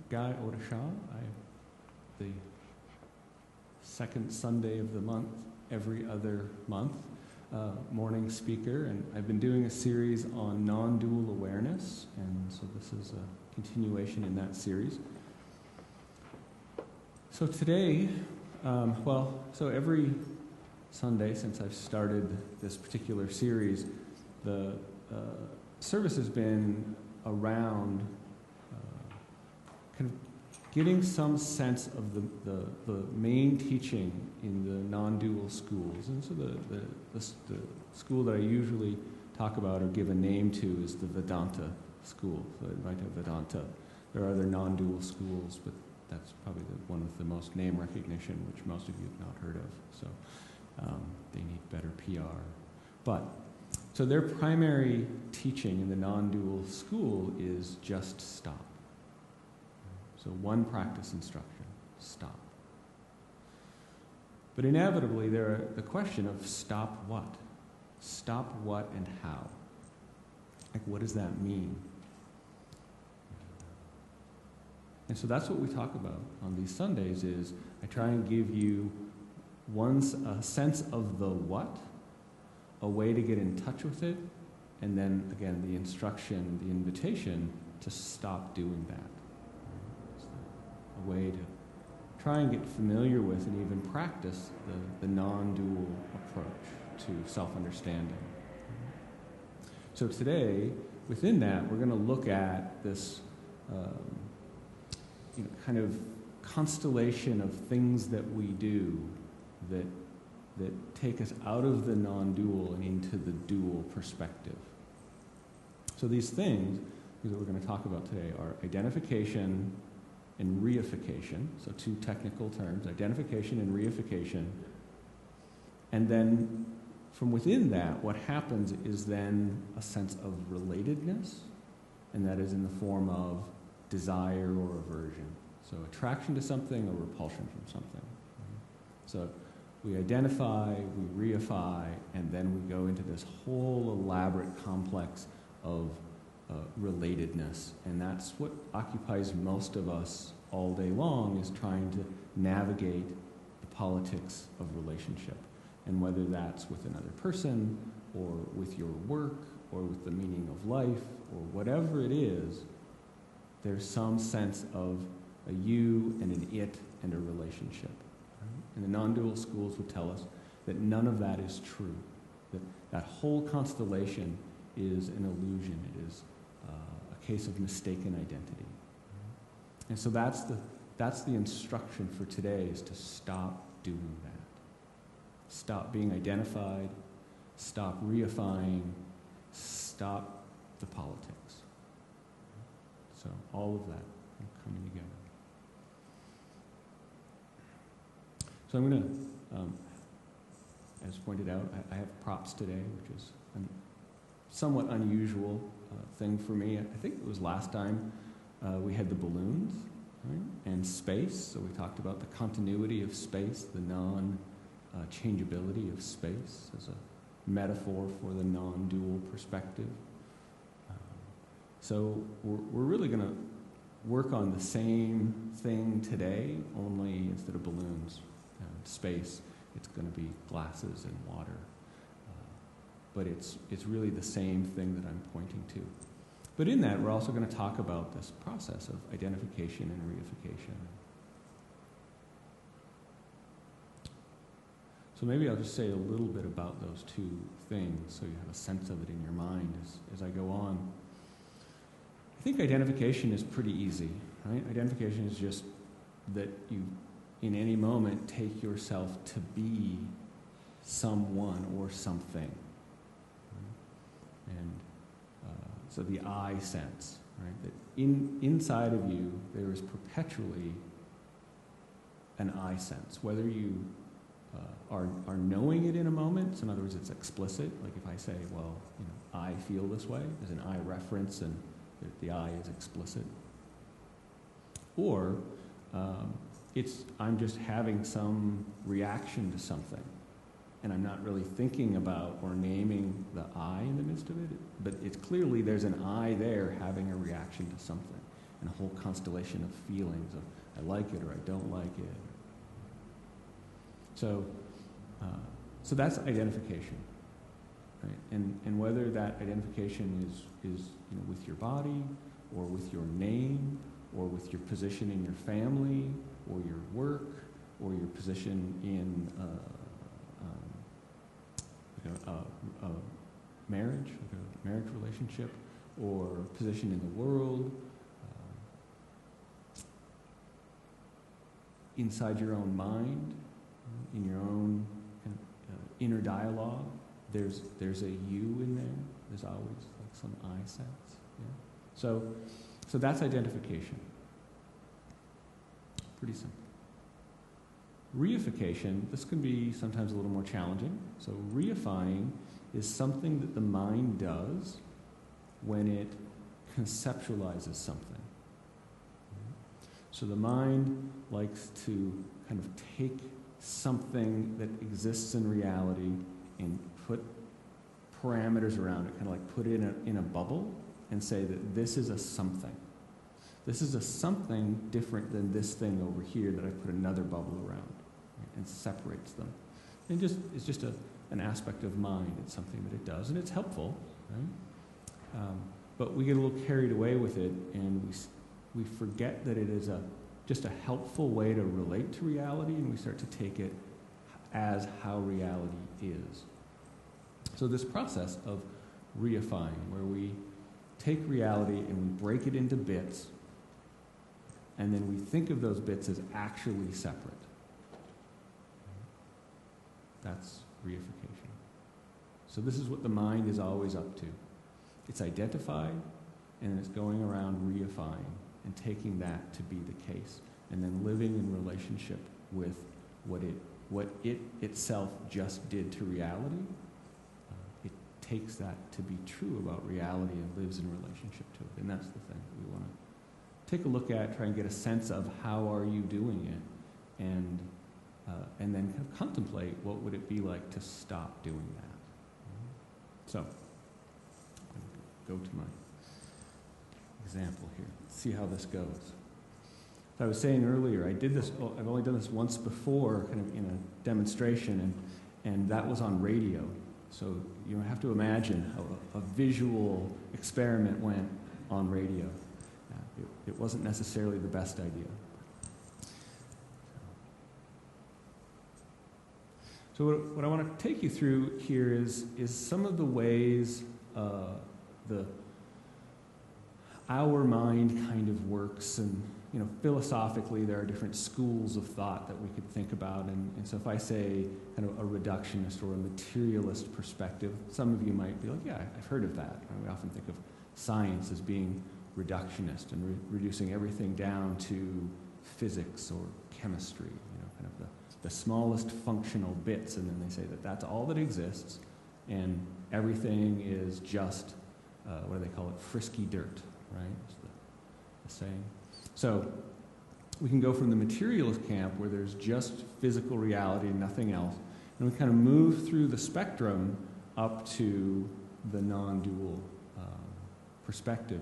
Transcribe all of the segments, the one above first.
Guy Odishaw. The second Sunday of the month, every other month, morning speaker, and I've been doing a series on non-dual awareness, and so this is a continuation in that series. So today, so every Sunday since I've started this particular series, the service has been around kind of getting some sense of the main teaching in the non-dual schools. And so the school that I usually talk about or give a name to is the Vedanta school, so Advaita Vedanta. There are other non-dual schools, but that's probably the one with the most name recognition, which most of you have not heard of, so they need better PR. But, so their primary teaching in the non-dual school is just stop. So one practice instruction, stop. But inevitably, the question of stop what? Stop what and how? Like, what does that mean? And so that's what we talk about on these Sundays is I try and give you a sense of the what, a way to get in touch with it, and then, again, the instruction, the invitation to stop doing that. A way to try and get familiar with and even practice the non-dual approach to self-understanding. So today, within that, we're going to look at this kind of constellation of things that we do that take us out of the non-dual and into the dual perspective. So these things that we're going to talk about today are identification and reification, so two technical terms, identification and reification. And then from within that, what happens is then a sense of relatedness, and that is in the form of desire or aversion. So attraction to something or repulsion from something. So we identify, we reify, and then we go into this whole elaborate complex of relatedness. And that's what occupies most of us all day long, is trying to navigate the politics of relationship. And whether that's with another person, or with your work, or with the meaning of life, or whatever it is, there's some sense of a you and an it and a relationship. And the non-dual schools would tell us that none of that is true, that whole constellation is an illusion. It is a case of mistaken identity. And so that's the instruction for today, is to stop doing that. Stop being identified, stop reifying, stop the politics. So all of that coming together. So I'm going to, as pointed out, I have props today, which is a somewhat unusual thing for me. I think it was last time we had the balloons, right? And space. So we talked about the continuity of space, the non-changeability of space as a metaphor for the non-dual perspective. So we're really going to work on the same thing today, only instead of balloons and space, it's going to be glasses and water. But it's really the same thing that I'm pointing to. But in that, we're also going to talk about this process of identification and reification. So maybe I'll just say a little bit about those two things so you have a sense of it in your mind as I go on. I think identification is pretty easy, right? Identification is just that you, in any moment, take yourself to be someone or something. Right? And so the I sense, right? That inside of you, there is perpetually an I sense, whether you are knowing it in a moment. So in other words, it's explicit. Like if I say, well, I feel this way, there's an I reference, and the I is explicit. Or I'm just having some reaction to something, and I'm not really thinking about or naming the I in the midst of it, but it's clearly there's an I there having a reaction to something. and a whole constellation of feelings of I like it or I don't like it. So that's identification, right? And whether that identification is with your body or with your name or with your position in your family or your work or your position in a marriage, like a marriage relationship, or position in the world, inside your own mind, in your own kind of, inner dialogue, there's a you in there. There's always like some I sense. Yeah? So that's identification. Pretty simple. Reification, this can be sometimes a little more challenging. So reifying is something that the mind does when it conceptualizes something. So the mind likes to kind of take something that exists in reality and put parameters around it, kind of like put it in a bubble and say that this is a something. This is a something different than this thing over here that I put another bubble around, right, and separates them. And it's just an aspect of mind. It's something that it does, and it's helpful, right? But we get a little carried away with it, and we forget that it is just a helpful way to relate to reality, and we start to take it as how reality is. So this process of reifying, where we take reality and we break it into bits, and then we think of those bits as actually separate. That's reification. So this is what the mind is always up to. It's identified, and it's going around reifying and taking that to be the case, and then living in relationship with what it itself just did to reality. It takes that to be true about reality and lives in relationship to it, and that's the thing that we want to take a look at, try and get a sense of how are you doing it, and then kind of contemplate what would it be like to stop doing that. So, I'm going to go to my example here. Let's see how this goes. So I was saying earlier, I've only done this once before, kind of in a demonstration, and that was on radio. So you have to imagine how a visual experiment went on radio. It wasn't necessarily the best idea. So what I want to take you through here is some of the ways our mind kind of works, and philosophically there are different schools of thought that we could think about, and so if I say kind of a reductionist or a materialist perspective, some of you might be like, yeah, I've heard of that. And we often think of science as being reductionist and reducing everything down to physics or chemistry, kind of the smallest functional bits, and then they say that that's all that exists, and everything is just, what do they call it, frisky dirt, right? Is the saying. So we can go from the materialist camp, where there's just physical reality and nothing else, and we kind of move through the spectrum up to the non-dual perspective.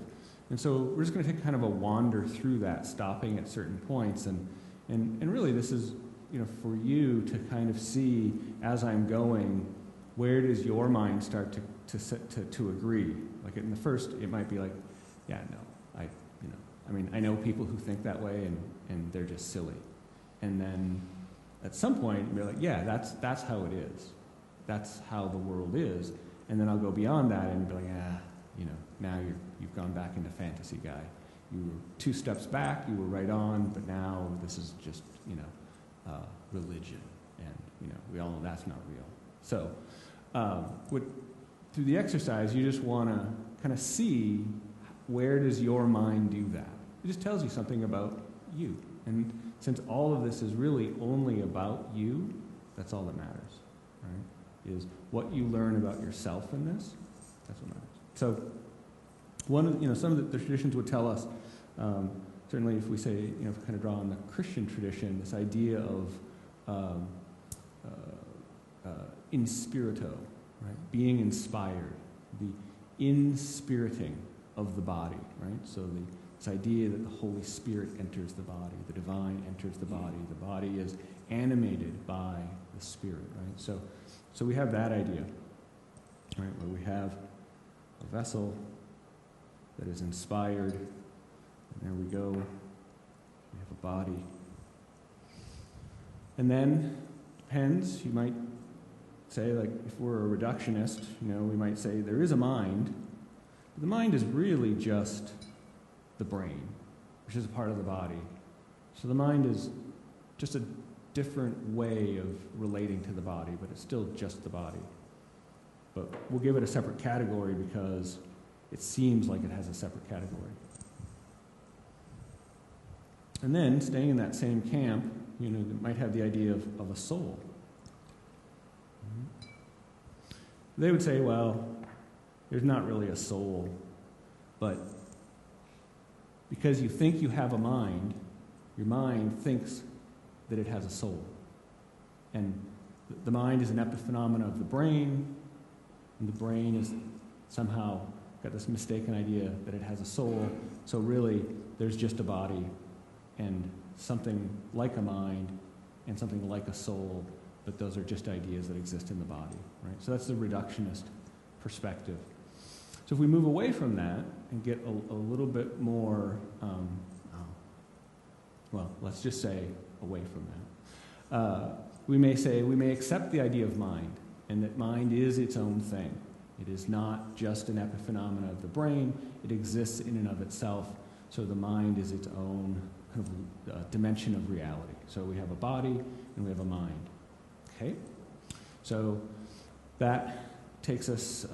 And so we're just going to take kind of a wander through that, stopping at certain points, and really this is, for you to kind of see, as I'm going, where does your mind start to agree? Like in the first, it might be like, yeah, no, I know people who think that way, and they're just silly. And then at some point, you'll be like, yeah, that's how it is. That's how the world is. And then I'll go beyond that and be like, now you've gone back into fantasy guy. You were 2 steps back, you were right on, but now this is just, religion. And, we all know that's not real. So through the exercise, you just want to kind of see, where does your mind do that? It just tells you something about you. And since all of this is really only about you, that's all that matters, right? Is what you learn about yourself in this, that's what matters. So some of the traditions would tell us, certainly if we say, if we kind of draw on the Christian tradition, this idea of in spirito, right? Being inspired, the inspiriting of the body, right? So the This idea that the Holy Spirit enters the body, the divine enters the body is animated by the Spirit, right? So we have that idea, right, where we have a vessel that is inspired, and there we go, we have a body. And then, depends, you might say, like, if we're a reductionist, we might say there is a mind, but the mind is really just the brain, which is a part of the body. So the mind is just a different way of relating to the body, but it's still just the body. But we'll give it a separate category because it seems like it has a separate category. And then, staying in that same camp, they might have the idea of a soul. They would say, well, there's not really a soul, but because you think you have a mind, your mind thinks that it has a soul. And the mind is an epiphenomenon of the brain, and the brain is somehow got this mistaken idea that it has a soul. So really, there's just a body and something like a mind and something like a soul, but those are just ideas that exist in the body, right? So that's the reductionist perspective. So if we move away from that and get a little bit more, let's just say away from that, we may accept the idea of mind, and that mind is its own thing. It is not just an epiphenomenon of the brain. It exists in and of itself. So the mind is its own kind of dimension of reality. So we have a body and we have a mind. Okay? So that takes us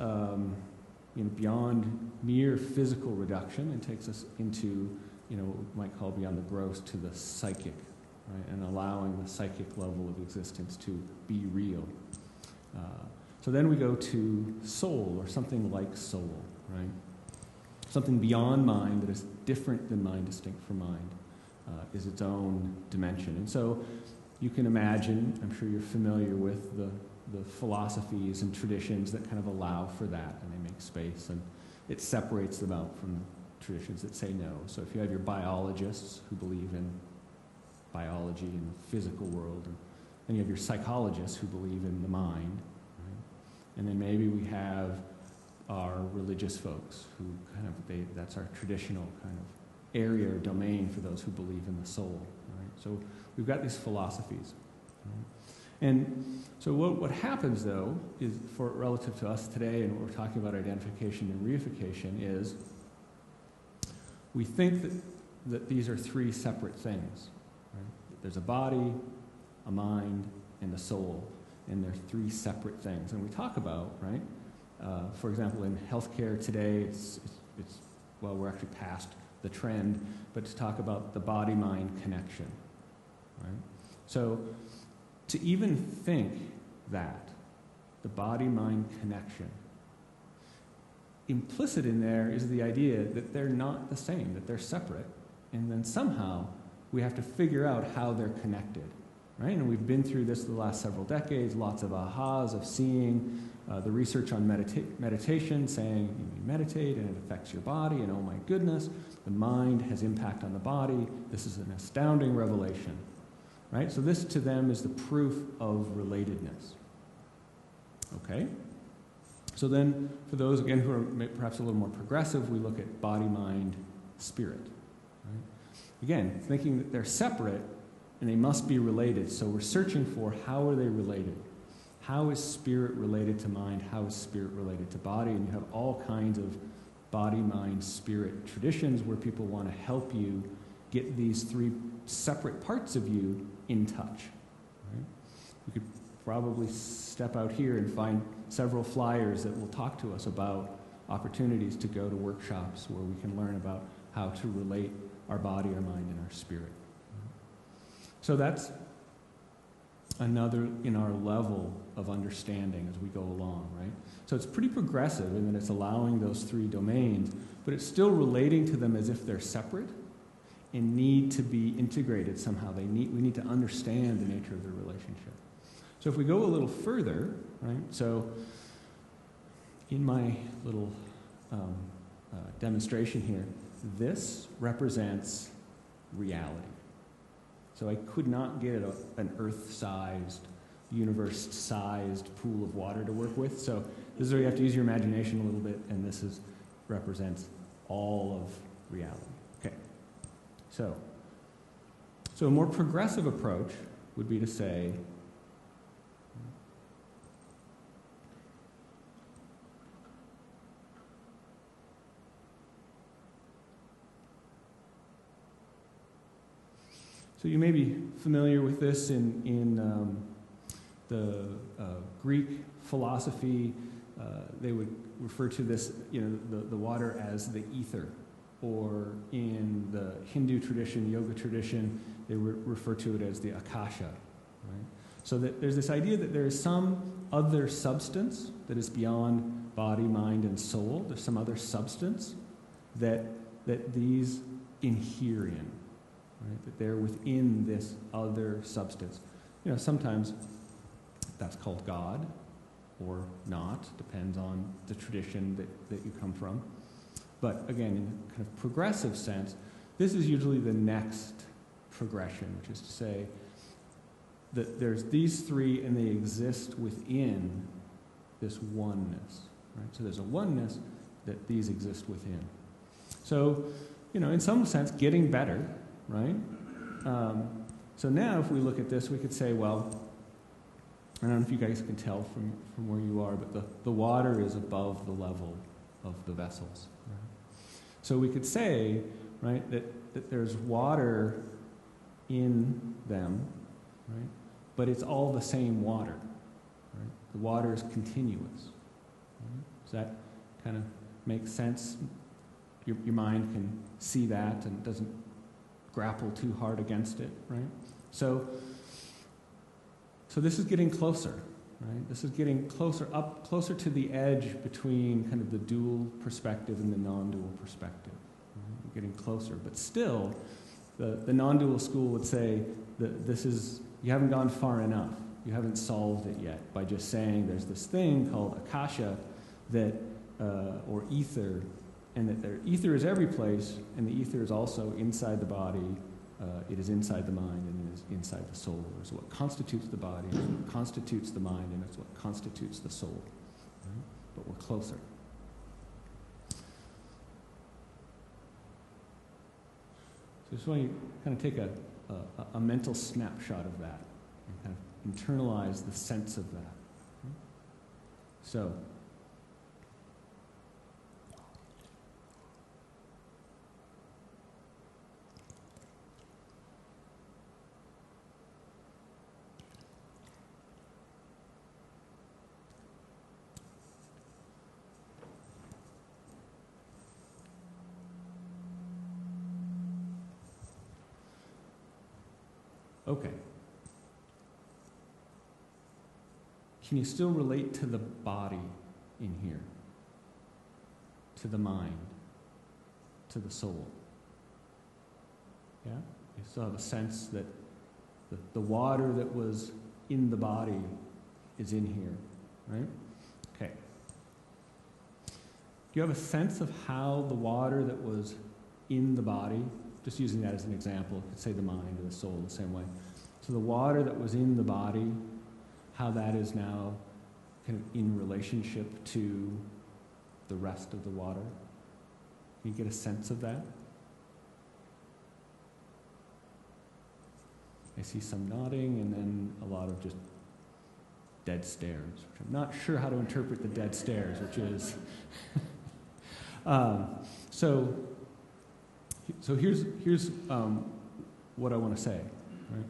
beyond mere physical reduction and takes us into what we might call beyond the gross to the psychic, right? And allowing the psychic level of existence to be real. So then we go to soul, or something like soul, right? Something beyond mind that is different than mind, distinct from mind, is its own dimension. And so you can imagine, I'm sure you're familiar with the philosophies and traditions that kind of allow for that, and they make space, and it separates them out from traditions that say no. So if you have your biologists who believe in biology and the physical world, and then you have your psychologists who believe in the mind, right? And then maybe we have our religious folks who that's our traditional kind of area or domain for those who believe in the soul, right? So we've got these philosophies. Right? And so what happens, though, is relative to us today, and what we're talking about identification and reification, is we think that these are three separate things. Right? There's a body, a mind, and a soul, and they're three separate things. And we talk about, right, for example, in healthcare today, we're actually past the trend, but to talk about the body-mind connection, right? So to even think that, the body-mind connection, implicit in there is the idea that they're not the same, that they're separate, and then somehow we have to figure out how they're connected, right? And we've been through this the last several decades, lots of ahas of seeing the research on meditation saying you meditate and it affects your body, and oh my goodness, the mind has impact on the body. This is an astounding revelation, right? So this to them is the proof of relatedness. Okay? So then for those, again, who are perhaps a little more progressive, we look at body, mind, spirit. Right? Again, thinking that they're separate and they must be related. So we're searching for how are they related? How is spirit related to mind? How is spirit related to body? And you have all kinds of body, mind, spirit traditions where people want to help you get these three separate parts of you in touch. Right? We could probably step out here and find several flyers that will talk to us about opportunities to go to workshops where we can learn about how to relate our body, our mind, and our spirit. So that's another in our level of understanding as we go along, right? So it's pretty progressive in that it's allowing those three domains, but it's still relating to them as if they're separate and need to be integrated somehow. We need to understand the nature of their relationship. So if we go a little further, right? So in my little demonstration here, this represents reality. So I could not get an Earth-sized, universe-sized pool of water to work with. So this is where you have to use your imagination a little bit, and this represents all of reality. Okay. So a more progressive approach would be to say, so you may be familiar with this in the Greek philosophy. They would refer to this, the water as the ether, or in the Hindu tradition, yoga tradition, they refer to it as the akasha. Right? So that there's this idea that there is some other substance that is beyond body, mind, and soul. There's some other substance that these inhere in. Right? That they're within this other substance. Sometimes that's called God or not, depends on the tradition that you come from. But again, in a kind of progressive sense, this is usually the next progression, which is to say that there's these three and they exist within this oneness. Right? So there's a oneness that these exist within. So, in some sense, getting better. Right? So now if we look at this, we could say, well, I don't know if you guys can tell from where you are, but the water is above the level of the vessels. Right? So we could say, right, that there's water in them, right? But it's all the same water. Right? The water is continuous. Right? Does that kind of make sense? Your mind can see that and doesn't grapple too hard against it, right? So this is getting closer, right? This is getting closer to the edge between kind of the dual perspective and the non-dual perspective. Right? We're getting closer, but still, the non-dual school would say that you haven't gone far enough. You haven't solved it yet by just saying there's this thing called akasha or ether. And that ether is every place, and the ether is also inside the body, it is inside the mind, and it is inside the soul. It's what constitutes the body, it's what constitutes the mind, and it's what constitutes the soul. Right? But we're closer. So I just want you to kind of take a mental snapshot of that, and kind of internalize the sense of that. Right? So, okay. Can you still relate to the body in here? To the mind? To the soul? Yeah? You still have a sense that the water that was in the body is in here, right? Okay. Do you have a sense of how the water that was in the body, just using that as an example, you could say the mind or the soul the same way. So the water that was in the body, how that is now kind of in relationship to the rest of the water. Can you get a sense of that? I see some nodding and then a lot of just dead stares, which I'm not sure how to interpret the dead stares, which is... So here's what I want to say, right?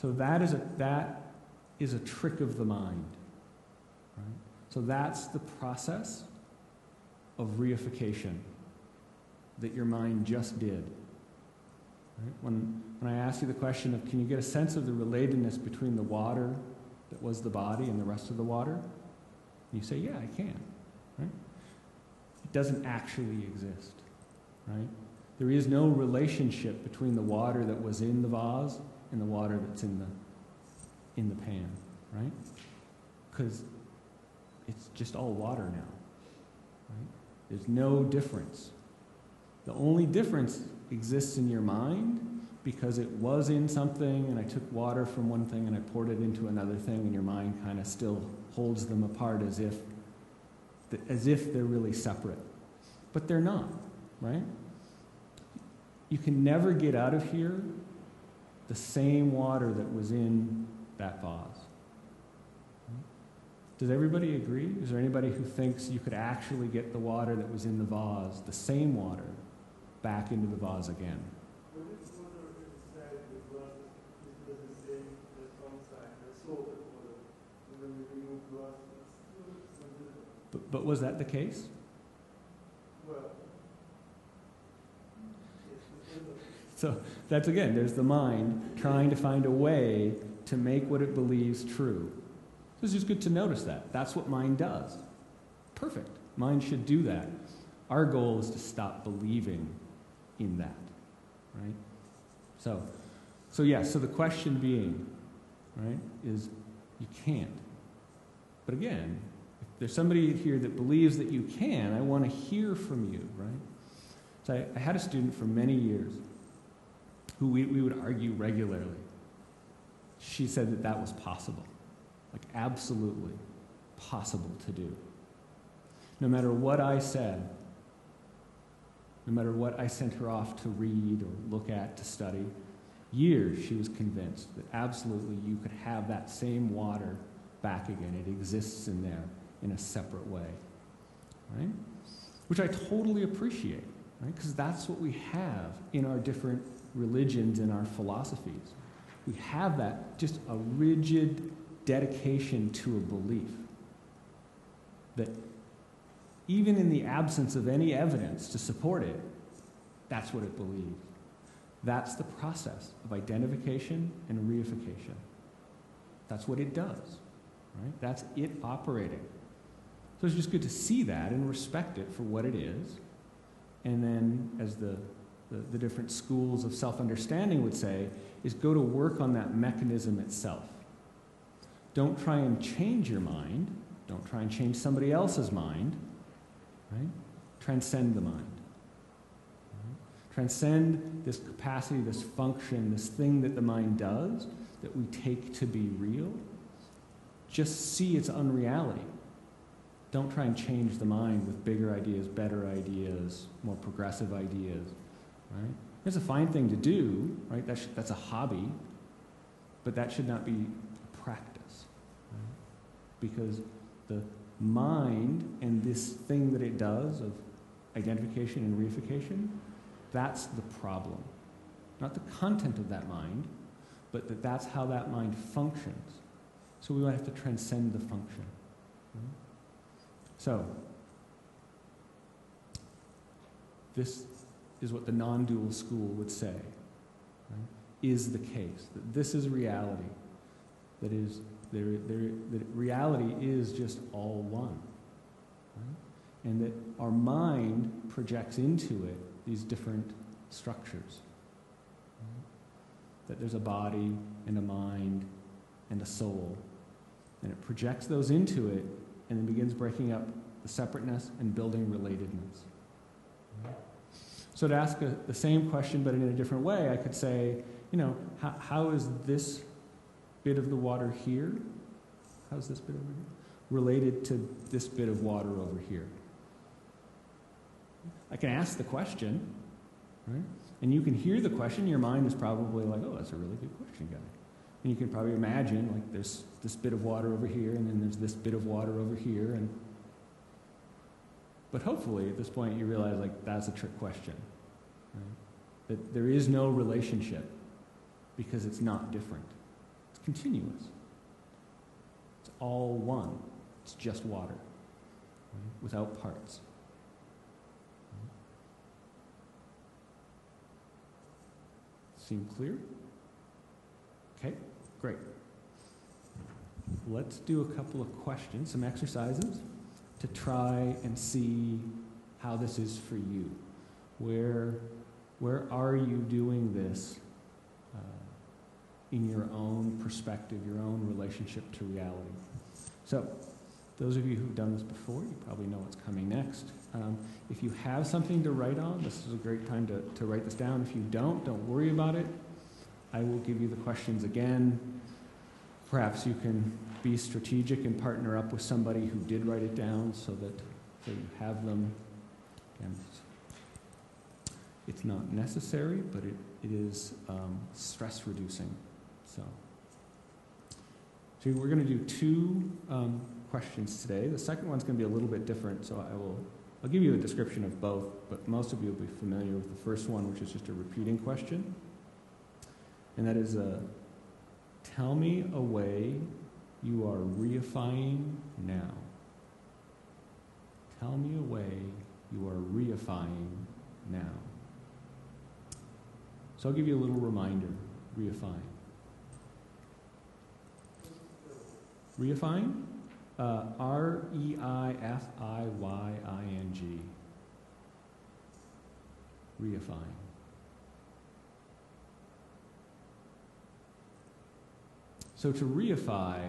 That is a trick of the mind, right? So that's the process of reification that your mind just did. Right? When I asked you the question of, can you get a sense of the relatedness between the water that was the body and the rest of the water? And you say, yeah, I can. Right? It doesn't actually exist. Right? There is no relationship between the water that was in the vase and the water that's in the pan. Right? Because it's just all water now. Right? There's no difference. The only difference exists in your mind because it was in something and I took water from one thing and I poured it into another thing, and your mind kind of still holds them apart as if they're really separate. But they're not, right? You can never get out of here the same water that was in that vase. Does everybody agree? Is there anybody who thinks you could actually get the water that was in the vase, the same water, back into the vase again? But this water inside the glass is the same as outside, the salted water. When we remove glass, it's still different. But was that the case? Well, So that's, again, there's the mind trying to find a way to make what it believes true. So it's just good to notice that. That's what mind does. Perfect. Mind should do that. Our goal is to stop believing in that, right? So the question being, right, is you can't. But again, if there's somebody here that believes that you can, I want to hear from you, right? So I had a student for many years who we would argue regularly. She said that was possible, like absolutely possible to do. No matter what I said, no matter what I sent her off to read or look at to study, years she was convinced that absolutely you could have that same water back again. It exists in there in a separate way, right? Which I totally appreciate, right? Because that's what we have in our different religions and our philosophies. We have that, just a rigid dedication to a belief that even in the absence of any evidence to support it, that's what it believes. That's the process of identification and reification. That's what it does, right? That's it operating. So it's just good to see that and respect it for what it is. And then, as the different schools of self-understanding would say, is go to work on that mechanism itself. Don't try and change your mind. Don't try and change somebody else's mind. Right? Transcend the mind. Right? Transcend this capacity, this function, this thing that the mind does that we take to be real. Just see its unreality. Don't try and change the mind with bigger ideas, better ideas, more progressive ideas. Right? It's a fine thing to do, right? That's a hobby, but that should not be a practice. Right? Because the mind and this thing that it does of identification and reification, that's the problem. Not the content of that mind, but that's how that mind functions. So we have to transcend the function. Right? So, this is what the non-dual school would say, right? Is the case, that this is reality, that reality is just all one, right? And that our mind projects into it these different structures, right? That there's a body and a mind and a soul, and it projects those into it and then begins breaking up the separateness and building relatedness. Right? So to ask the same question but in a different way, I could say, how is this bit of the water here, how's this bit over here, related to this bit of water over here? I can ask the question, right? And you can hear the question. Your mind is probably like, oh, that's a really good question, guy. And you can probably imagine, like, there's this bit of water over here, and then there's this bit of water over here, but hopefully at this point you realize, like, that's a trick question, right? That there is no relationship because it's not different. It's continuous. It's all one. It's just water, right? Without parts. Seem clear? Okay, great. Let's do a couple of questions, some exercises, to try and see how this is for you. Where are you doing this in your own perspective, your own relationship to reality? So, Those of you who've done this before, you probably know what's coming next. If you have something to write on, this is a great time to write this down. If you don't worry about it. I will give you the questions again. Perhaps you can be strategic and partner up with somebody who did write it down so you have them. And it's not necessary, but it is stress reducing. So we're going to do two questions today. The second one's going to be a little bit different, so I'll give you a description of both, but most of you will be familiar with the first one, which is just a repeating question. And that is tell me a way you are reifying now. Tell me a way you are reifying now. So I'll give you a little reminder. Reifying. Reifying? R-E-I-F-I-Y-I-N-G. Reifying. So to reify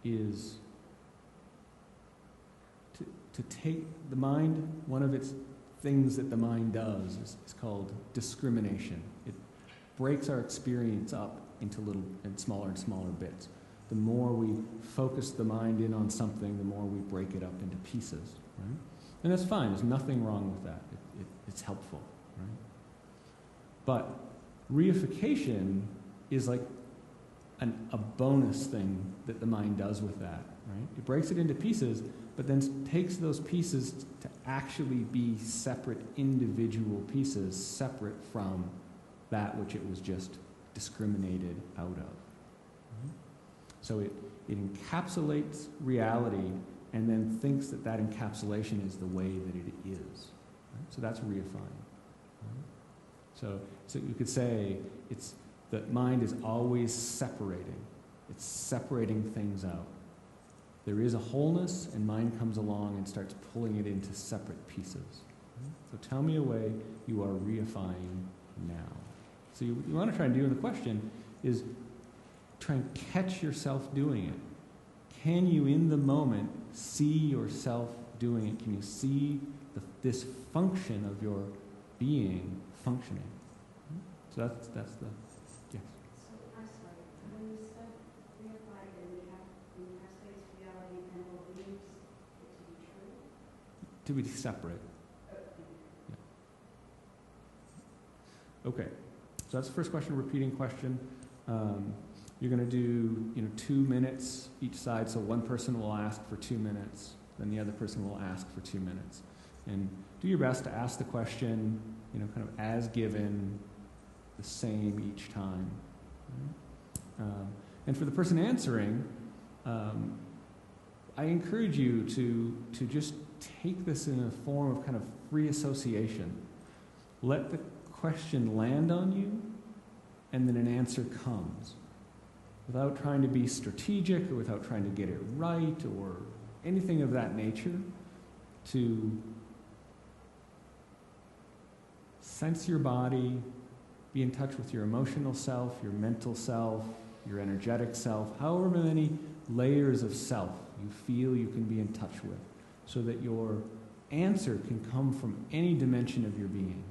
is to take the mind, one of its things that the mind does is called discrimination. It breaks our experience up into little and smaller bits. The more we focus the mind in on something, the more we break it up into pieces, right? And that's fine. There's nothing wrong with that. It's helpful, right? But reification is like a bonus thing that the mind does with that, right? It breaks it into pieces, but then takes those pieces to actually be separate individual pieces, separate from that which it was just discriminated out of. Right? So it encapsulates reality and then thinks that encapsulation is the way that it is. Right? So that's reifying. Right? So you could say that mind is always separating. It's separating things out. There is a wholeness, and mind comes along and starts pulling it into separate pieces. Right? So tell me a way you are reifying now. So you want to try and do in the question is try and catch yourself doing it. Can you, in the moment, see yourself doing it? Can you see this function of your being functioning? So that's the... Yes. So, I'm sorry, when you said reify and we have space, reality, and believes it to be true? To be separate. Yeah. Okay. So that's the first question, repeating question. You're going to do 2 minutes each side, so one person will ask for 2 minutes, then the other person will ask for 2 minutes. And do your best to ask the question, kind of as given, the same each time. And for the person answering, I encourage you to just take this in a form of kind of free association. Let the question land on you, and then an answer comes. Without trying to be strategic or without trying to get it right or anything of that nature, to sense your body, be in touch with your emotional self, your mental self, your energetic self, however many layers of self you feel you can be in touch with, so that your answer can come from any dimension of your being.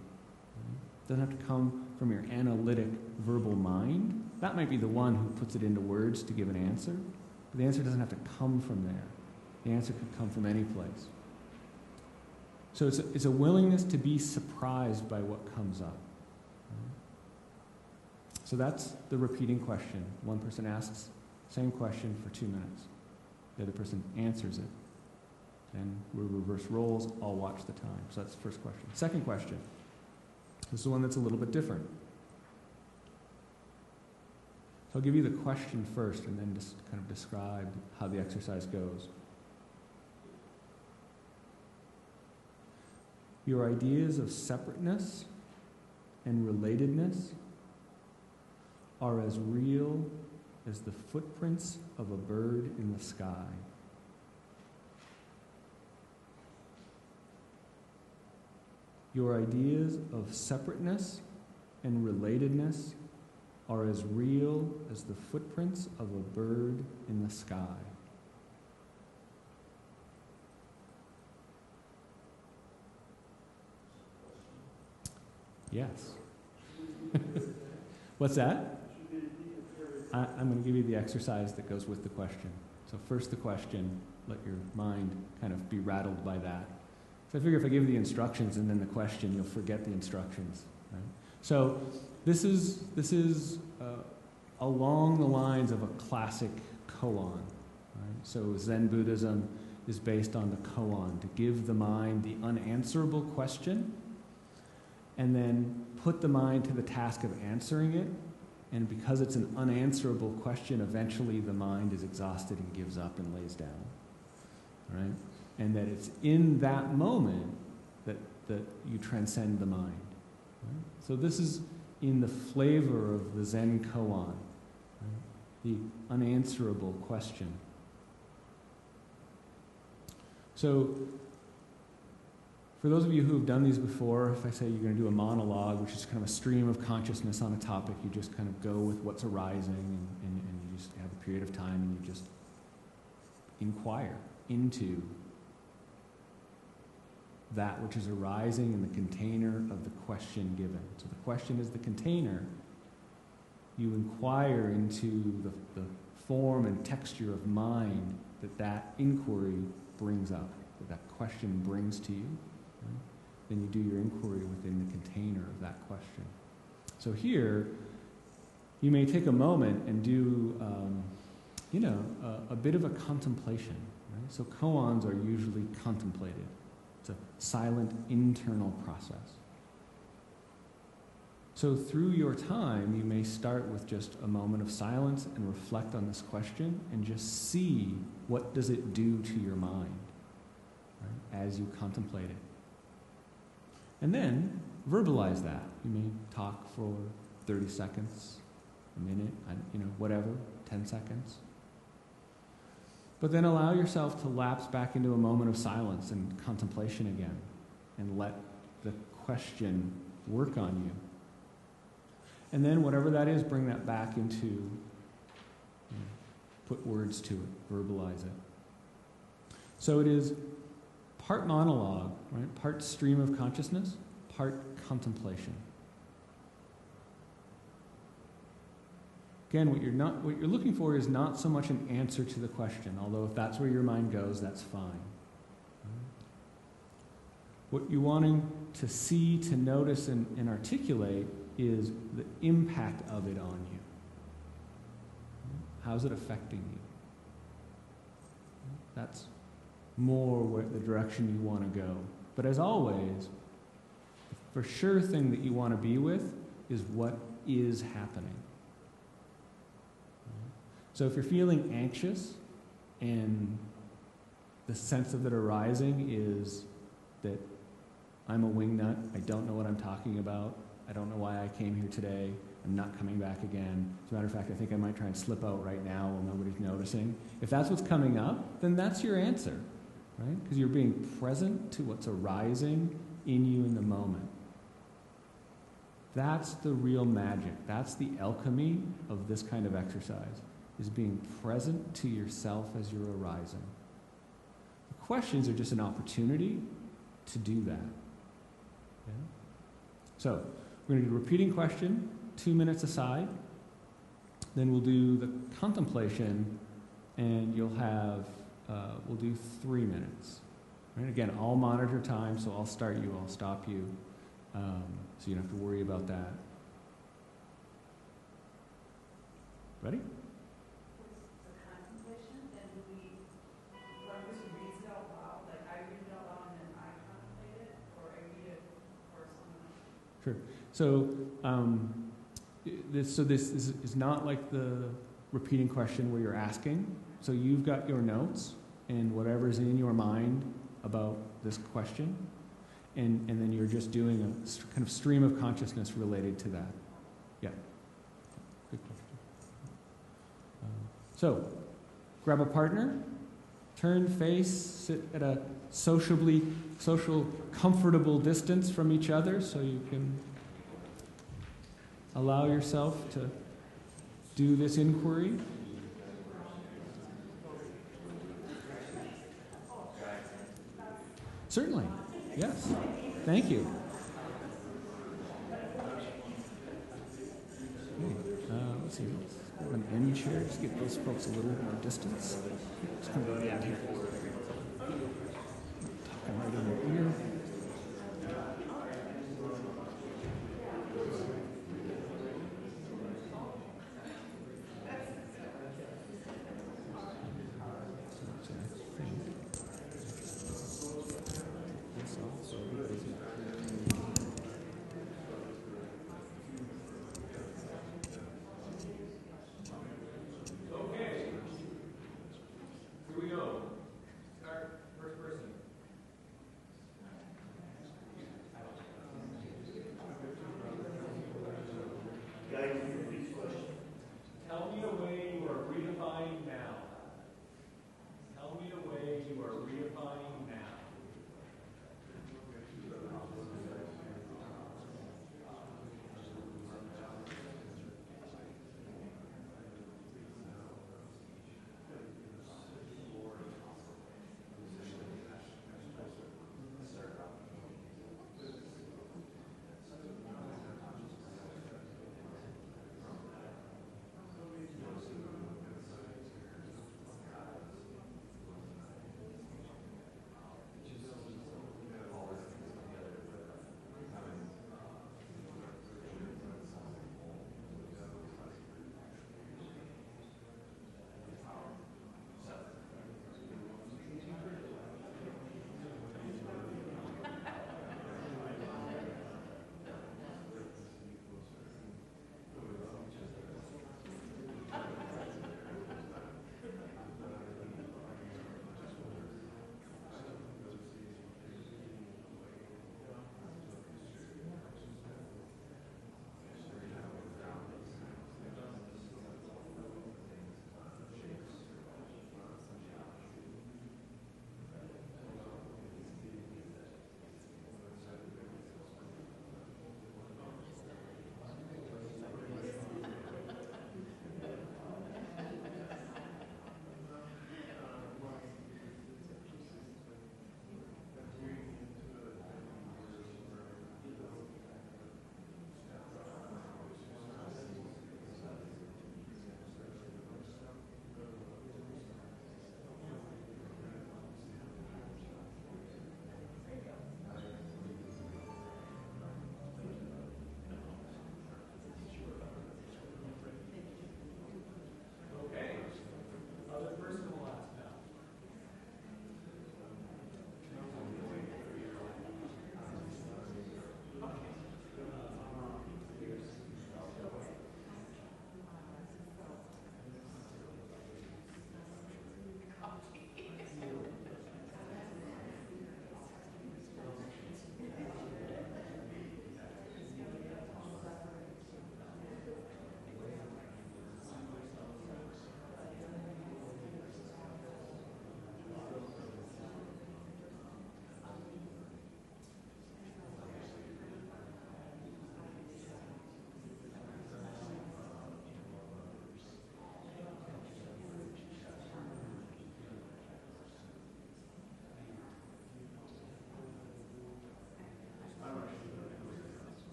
It doesn't have to come from your analytic verbal mind. That might be the one who puts it into words to give an answer, but the answer doesn't have to come from there. The answer could come from any place. So it's a willingness to be surprised by what comes up. So that's the repeating question. One person asks the same question for 2 minutes. The other person answers it. And we'll reverse roles. I'll watch the time. So that's the first question. Second question. This is the one that's a little bit different. So I'll give you the question first and then just kind of describe how the exercise goes. Your ideas of separateness and relatedness are as real as the footprints of a bird in the sky. Your ideas of separateness and relatedness are as real as the footprints of a bird in the sky. Yes. What's that? I'm going to give you the exercise that goes with the question. So first the question, let your mind kind of be rattled by that. So I figure if I give you the instructions and then the question, you'll forget the instructions. Right? So this is along the lines of a classic koan. Right? So Zen Buddhism is based on the koan, to give the mind the unanswerable question and then put the mind to the task of answering it. And because it's an unanswerable question, eventually the mind is exhausted and gives up and lays down. Right? And that it's in that moment that you transcend the mind. Right? So this is in the flavor of the Zen koan, right? The unanswerable question. So for those of you who have done these before, if I say you're going to do a monologue, which is kind of a stream of consciousness on a topic, you just kind of go with what's arising and you just have a period of time and you just inquire into that which is arising in the container of the question given. So the question is the container. You inquire into the form and texture of mind that inquiry brings up, that question brings to you. Right? Then you do your inquiry within the container of that question. So here, you may take a moment and do, a bit of a contemplation. Right? So koans are usually contemplated. It's a silent internal process. So through your time, you may start with just a moment of silence and reflect on this question and just see what does it do to your mind, right, as you contemplate it. And then verbalize that. You may talk for 30 seconds, a minute, whatever, 10 seconds. But then allow yourself to lapse back into a moment of silence and contemplation again and let the question work on you. And then whatever that is, bring that back into, put words to it, verbalize it. So it is part monologue, right? Part stream of consciousness, part contemplation. Again, what you're looking for is not so much an answer to the question, although if that's where your mind goes, that's fine. What you're wanting to see, to notice, and articulate is the impact of it on you. How's it affecting you? That's more the direction you want to go. But as always, the for sure thing that you want to be with is what is happening. So if you're feeling anxious and the sense of it arising is that I'm a wingnut, I don't know what I'm talking about, I don't know why I came here today, I'm not coming back again. As a matter of fact, I think I might try and slip out right now while nobody's noticing. If that's what's coming up, then that's your answer, right? Because you're being present to what's arising in you in the moment. That's the real magic. That's the alchemy of this kind of exercise, is being present to yourself as you're arising. The questions are just an opportunity to do that. Okay? So, we're going to do a repeating question, 2 minutes aside. Then we'll do the contemplation, and you'll have, we'll do 3 minutes. Right? Again, I'll monitor time, so I'll start you, I'll stop you, so you don't have to worry about that. Ready? Sure. So, this is not like the repeating question where you're asking. So you've got your notes and whatever's in your mind about this question, and then you're just doing a kind of stream of consciousness related to that. Yeah. Good question. So, grab a partner, turn face, sit at a social, comfortable distance from each other so you can allow yourself to do this inquiry. Certainly. Yes. Thank you. let's see, an end chair, just give those folks a little more distance. Just come to the end here. Talking right in their ear.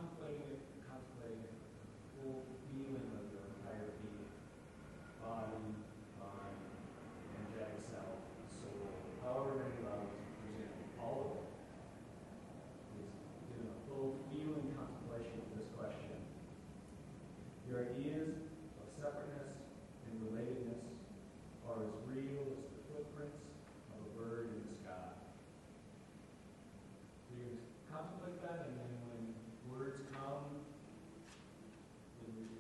contemplating it, the full feeling of your entire being, body, mind, energetic self, soul, however many levels you present, all of it is doing a full feeling contemplation of this question. Your ideas of separateness and relatedness are as real as the footprints of a bird in the sky. So you contemplate that, and then when words come in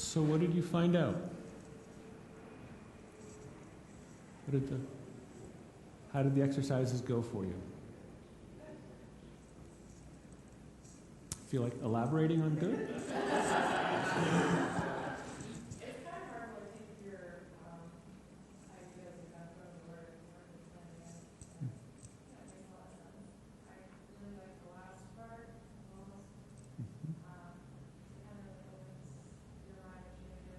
So what did you find out? How did the exercises go for you? Feel like elaborating on good? It's kind of hard to take your ideas about from the word and understanding it. That makes a lot of sense. I really like the last part, almost. It kind of opens your mind to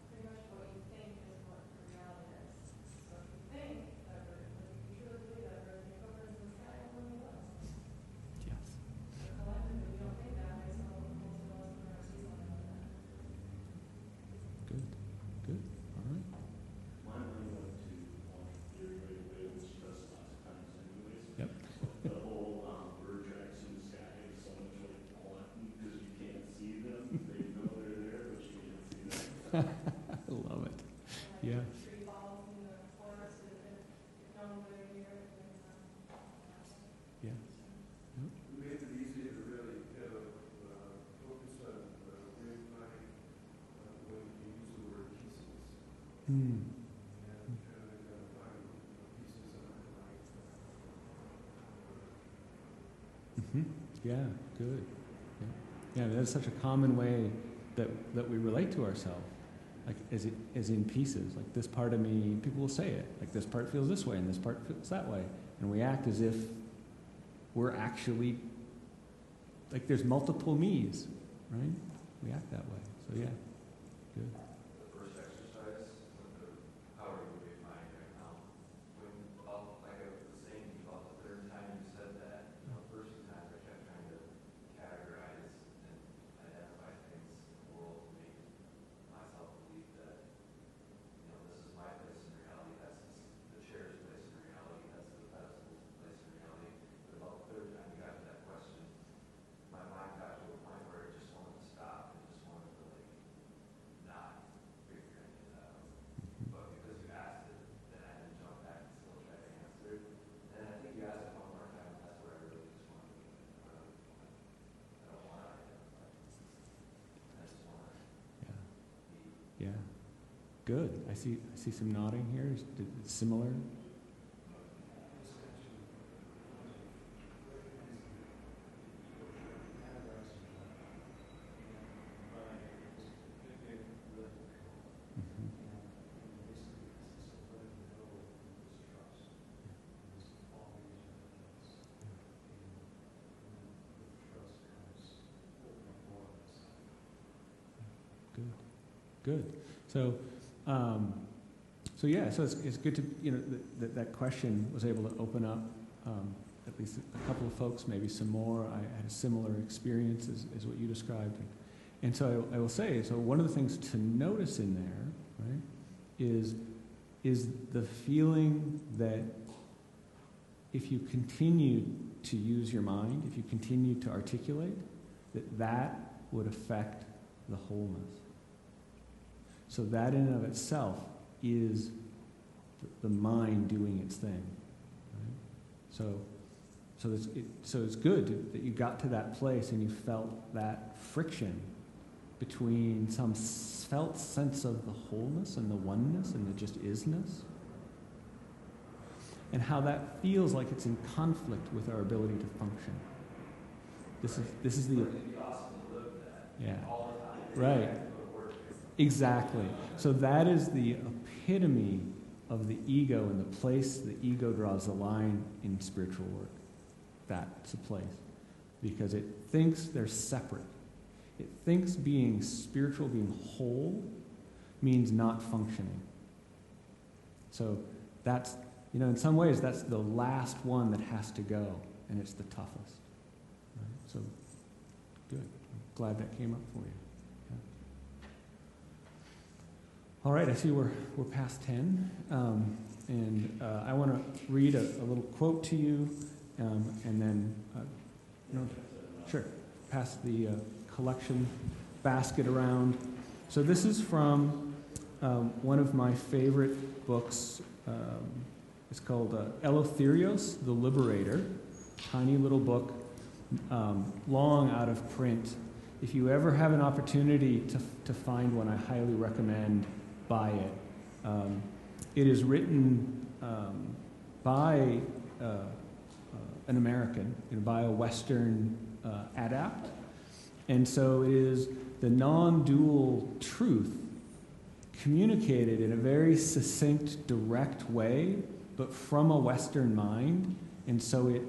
pretty much what you think is what the reality is. So if you think that if you truly believe that everything covers in the sky, it only does. Yes. Collectively, we don't think that way, so most of us will never see something like that. Good. Good. All right. Mine brings up to very, very way we stress lots of times anyways. Yep. The whole bird tracks in the sky is so much like quantum because you can't see them. They know they're there, but you can't see them. I love it. Yeah. Tree falls in the forest, and if no one would hear it, then Yeah. It makes it easier to really kind of focus on real-time when you use the word pieces. Hmm. And kind of find pieces that are like Yeah, good. Yeah, that's such a common way that we relate to ourselves, like as in pieces. Like this part of me, people will say it, like this part feels this way and this part feels that way, and we act as if we're actually like there's multiple me's, right? We act that way. So yeah, good. The first exercise, how are you moving your mind right now? When, like I was saying to you about the third time you said that, the first two times I kept trying to categorize and identify things in the world to make myself believe that, this is my place in reality, that's the chair's place in reality, that's the pedestal's place in reality. But about the third time you got to that question, my mind got to a point where it just wanted to stop and just wanted to not figure any of that out. But because you asked it, then I had to jump back and still try to answer it. And I think you asked it one more time, and that's where I really just wanted to, I don't want to identify. I just want to be. Yeah. Good. I see some nodding here. Is it similar? Good. So it's good to that question was able to open up at least a couple of folks, maybe some more. I had a similar experience as what you described, and so I will say. So one of the things to notice in there, right, is the feeling that if you continue to use your mind, if you continue to articulate, that would affect the wholeness. So that in and of itself is the mind doing its thing. Right? So it's good that you got to that place and you felt that friction between some felt sense of the wholeness and the oneness and the just isness, and how that feels like it's in conflict with our ability to function. This is the right. Exactly. So that is the epitome of the ego and the place the ego draws the line in spiritual work. That's a place. Because it thinks they're separate. It thinks being spiritual, being whole, means not functioning. So that's, in some ways, that's the last one that has to go, and it's the toughest. Right? So, good. I'm glad that came up for you. All right, I see we're past 10, and I want to read a little quote to you, and then, sure, pass the collection basket around. So this is from one of my favorite books. It's called Eleutherios, the Liberator, tiny little book, long out of print. if you ever have an opportunity to find one, I highly recommend buy it. It is written by an American, by a Western adept, and so it is the non-dual truth communicated in a very succinct, direct way, but from a Western mind, and so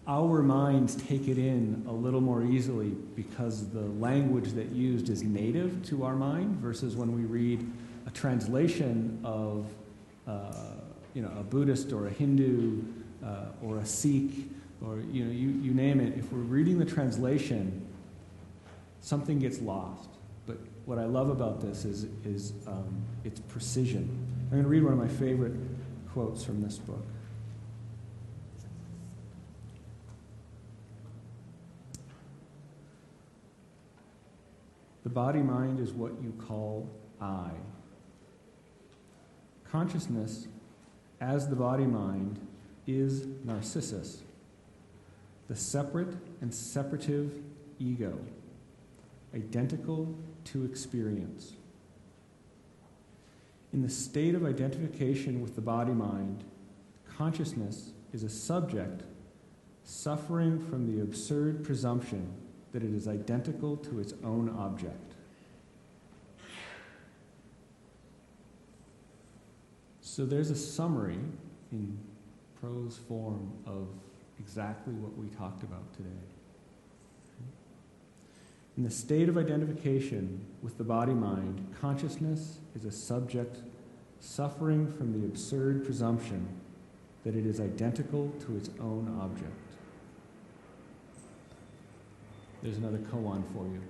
our minds take it in a little more easily because the language that used is native to our mind versus when we read a translation of a Buddhist or a Hindu or a Sikh or you name it. If we're reading the translation, something gets lost. But what I love about this is its precision. I'm going to read one of my favorite quotes from this book. The body-mind is what you call I. Consciousness, as the body-mind, is Narcissus, the separate and separative ego, identical to experience. In the state of identification with the body-mind, consciousness is a subject suffering from the absurd presumption that it is identical to its own object. So there's a summary in prose form of exactly what we talked about today. In the state of identification with the body-mind, consciousness is a subject suffering from the absurd presumption that it is identical to its own object. There's another koan for you.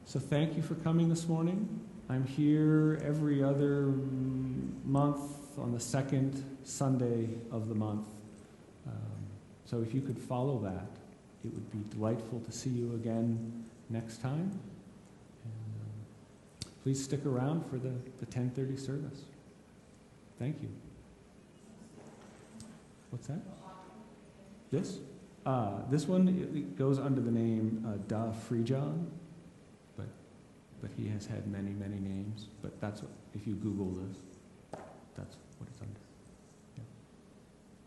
So thank you for coming this morning. I'm here every other month on the second Sunday of the month. So if you could follow that, it would be delightful to see you again next time. And please stick around for the 10:30 service. Thank you. What's that? This? This one it goes under the name Da Frijan, but he has had many, many names. But that's what, if you Google this, that's